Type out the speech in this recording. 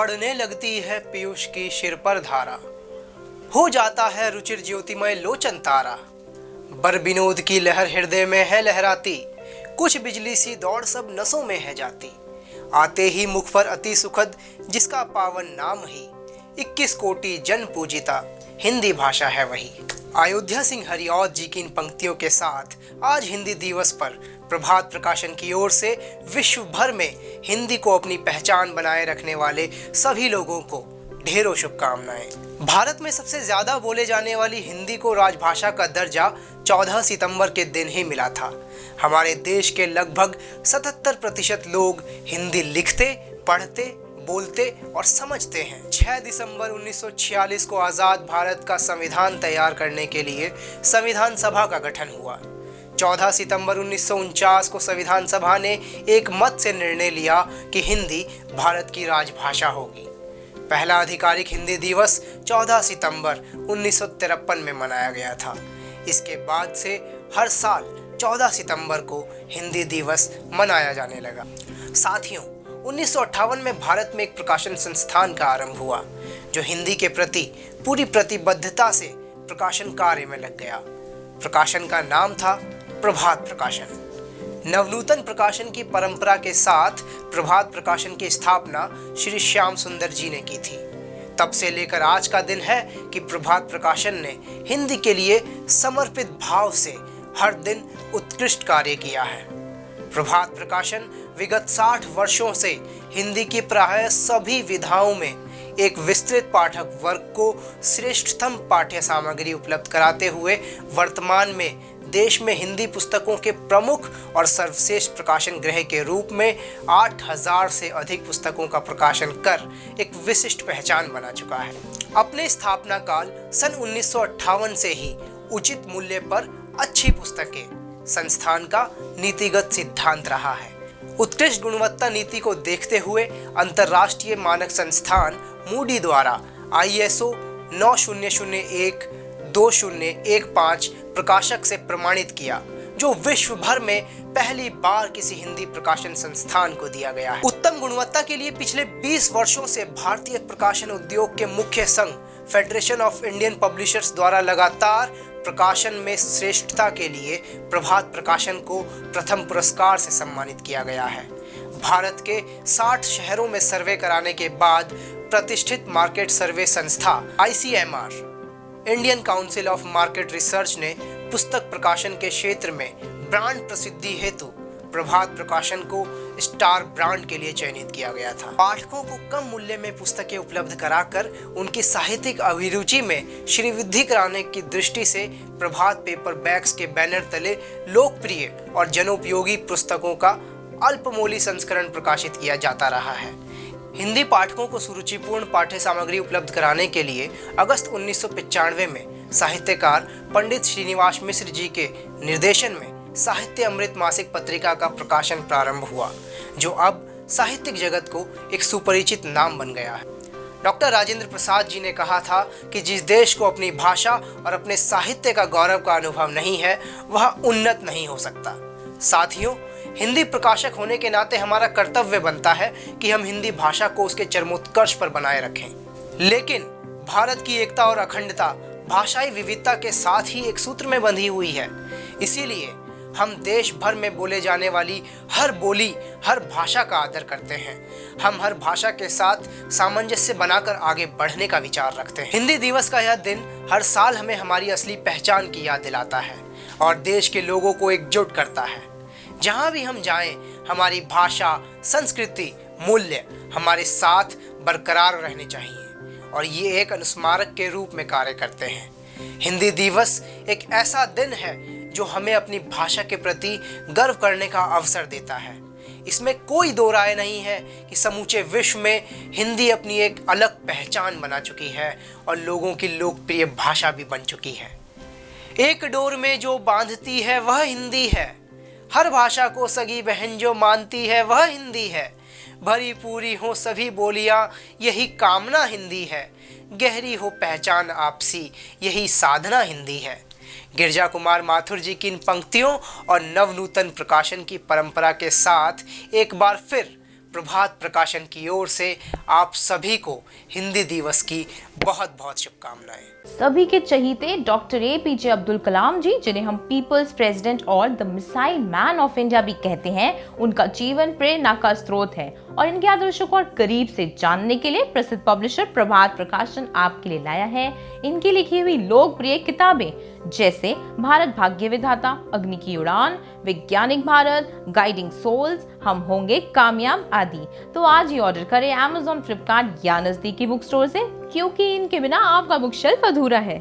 पड़ने लगती है पीयूष की शिर पर धारा, हो जाता है रुचिर ज्योतिमय लोचन तारा। बर विनोद की लहर हृदय में है लहराती, कुछ बिजली सी दौड़ सब नसों में है जाती। आते ही मुख पर अति सुखद जिसका पावन नाम ही, 21 कोटि जन पूजिता हिंदी भाषा है वही। अयोध्या सिंह हरिऔध जी की इन पंक्तियों के साथ आज हिंदी दिवस पर प्रभात प्रकाशन की ओर से विश्व भर में हिंदी को अपनी पहचान बनाए रखने वाले सभी लोगों को ढेरों शुभकामनाएं। भारत में सबसे ज्यादा बोले जाने वाली हिंदी को राजभाषा का दर्जा 14 सितंबर के दिन ही मिला था। हमारे देश के लगभग 77% लोग हिंदी लिखते, पढ़ते, बोलते और समझते हैं। 6 दिसंबर 1946 को आज़ाद भारत का संविधान तैयार करने के लिए संविधान सभा का गठन हुआ। 14 सितंबर 1949 को संविधान सभा ने एक मत से निर्णय लिया कि हिंदी भारत की राजभाषा होगी। पहला आधिकारिक हिंदी दिवस 14 सितंबर 1953 में मनाया गया था। इसके बाद से हर साल 14 सितंबर को हिंदी दिवस मनाया जाने लगा। साथियों, 1958 में भारत में एक प्रकाशन संस्थान का आरंभ हुआ जो हिंदी के प्रति पूरी प्रतिबद्धता से प्रकाशन कार्य में लग गया। प्रकाशन का नाम था प्रभात प्रकाशन। नवनूतन प्रकाशन की परंपरा के साथ प्रभात प्रकाशन की स्थापना श्री श्याम सुंदर जी ने की थी। तब से लेकर आज का दिन है कि प्रभात प्रकाशन ने हिंदी के लिए समर्पित भाव से हर दिन उत्कृष्ट कार्य किया है। प्रभात प्रकाशन विगत 60 वर्षों से हिंदी की प्रायः सभी विधाओं में एक विस्तृत पाठक वर्ग को श्रेष्ठतम पाठ्य सामग्री उपलब्ध कराते हुए वर्तमान में देश में हिंदी पुस्तकों के प्रमुख और सर्वश्रेष्ठ प्रकाशन गृह के रूप में 8000 से अधिक पुस्तकों का प्रकाशन कर एक विशिष्ट पहचान बना चुका है। अपने स्थापना काल सन 1958 से ही उचित मूल्य पर अच्छी पुस्तकें संस्थान का नीतिगत सिद्धांत रहा है। उत्कृष्ट गुणवत्ता नीति को देखते हुए अंतर्राष्ट्रीय मानक संस्थान मूडी द्वारा ISO 9001-2015 प्रकाशक से प्रमाणित किया, जो विश्व भर में पहली बार किसी हिंदी प्रकाशन संस्थान को दिया गया है। उत्तम गुणवत्ता के लिए पिछले 20 वर्षों से भारतीय प्रकाशन उद्योग के मुख्य संघ फेडरेशन ऑफ इंडियन पब्लिशर्स द्वारा लगातार प्रकाशन में श्रेष्ठता के लिए प्रभात प्रकाशन को प्रथम पुरस्कार से सम्मानित किया गया है। भारत के 60 शहरों में सर्वे कराने के बाद प्रतिष्ठित मार्केट सर्वे संस्था ICMR Indian council of market research ने पुस्तक प्रकाशन के क्षेत्र में ब्रांड प्रसिद्धि हेतु प्रभात प्रकाशन को स्टार ब्रांड के लिए चयनित किया गया था। पाठकों को कम मूल्य में पुस्तकें उपलब्ध कराकर उनकी साहित्यिक अभिरुचि में श्रीवृद्धि कराने की दृष्टि से प्रभात पेपर बैग्स के बैनर तले लोकप्रिय और जनोपयोगी पुस्तकों का अल्पमूल्य संस्करण प्रकाशित किया जाता रहा है। हिंदी पाठकों को सुरुचिपूर्ण पाठ्य सामग्री उपलब्ध कराने के लिए अगस्त 1995 में साहित्यकार पंडित श्रीनिवास मिश्र जी के निर्देशन में साहित्य अमृत मासिक पत्रिका का प्रकाशन प्रारंभ हुआ, जो अब साहित्यिक जगत को एक सुपरिचित नाम बन गया है। डॉक्टर राजेंद्र प्रसाद जी ने कहा था कि जिस देश को अपनी भाषा और अपने साहित्य का गौरव का अनुभव नहीं है, वह उन्नत नहीं हो सकता। साथियों, हिंदी प्रकाशक होने के नाते हमारा कर्तव्य बनता है कि हम हिंदी भाषा को उसके चरमोत्कर्ष पर बनाए रखें। लेकिन भारत की एकता और अखंडता भाषाई विविधता के साथ ही एक सूत्र में बंधी हुई है। इसीलिए हम देश भर में बोले जाने वाली हर बोली, हर भाषा का आदर करते हैं। हम हर भाषा के साथ सामंजस्य बनाकर आगे बढ़ने का विचार रखते हैं। हिंदी दिवस का यह दिन हर साल हमें हमारी असली पहचान की याद दिलाता है और देश के लोगों को एकजुट करता है। जहाँ भी हम जाएं, हमारी भाषा, संस्कृति, मूल्य हमारे साथ बरकरार रहने चाहिए और ये एक अनुस्मारक के रूप में कार्य करते हैं। हिंदी दिवस एक ऐसा दिन है जो हमें अपनी भाषा के प्रति गर्व करने का अवसर देता है। इसमें कोई दो राय नहीं है कि समूचे विश्व में हिंदी अपनी एक अलग पहचान बना चुकी है और लोगों की लोकप्रिय भाषा भी बन चुकी है। एक डोर में जो बांधती है वह हिंदी है, हर भाषा को सगी बहन जो मानती है वह हिंदी है। भरी पूरी हो सभी बोलियां यही कामना हिंदी है, गहरी हो पहचान आपसी यही साधना हिंदी है। गिरजा कुमार माथुर जी की इन पंक्तियों और नवनूतन प्रकाशन की परंपरा के साथ एक बार फिर प्रभात प्रकाशन की ओर से आप सभी को हिंदी दिवस की बहुत बहुत शुभकामनाएं। सभी के चहीते डॉक्टर APJ अब्दुल कलाम जी, जिन्हें हम पीपल्स प्रेसिडेंट और the missile man of India भी कहते हैं, उनका जीवन प्रेरणा का स्रोत है और इनके आदर्शों को और करीब से जानने के लिए प्रसिद्ध पब्लिशर प्रभात प्रकाशन आपके लिए लाया है इनकी लिखी हुई लोकप्रिय किताबें जैसे भारत भाग्य विधाता, अग्नि की उड़ान, वैज्ञानिक भारत, गाइडिंग सोल्स, हम होंगे कामयाब आदि। तो आज ही ऑर्डर करें Amazon, फ्लिपकार्ट या नजदीकी बुक स्टोर से, क्योंकि इनके बिना आपका बुक शेल्फ अधूरा है।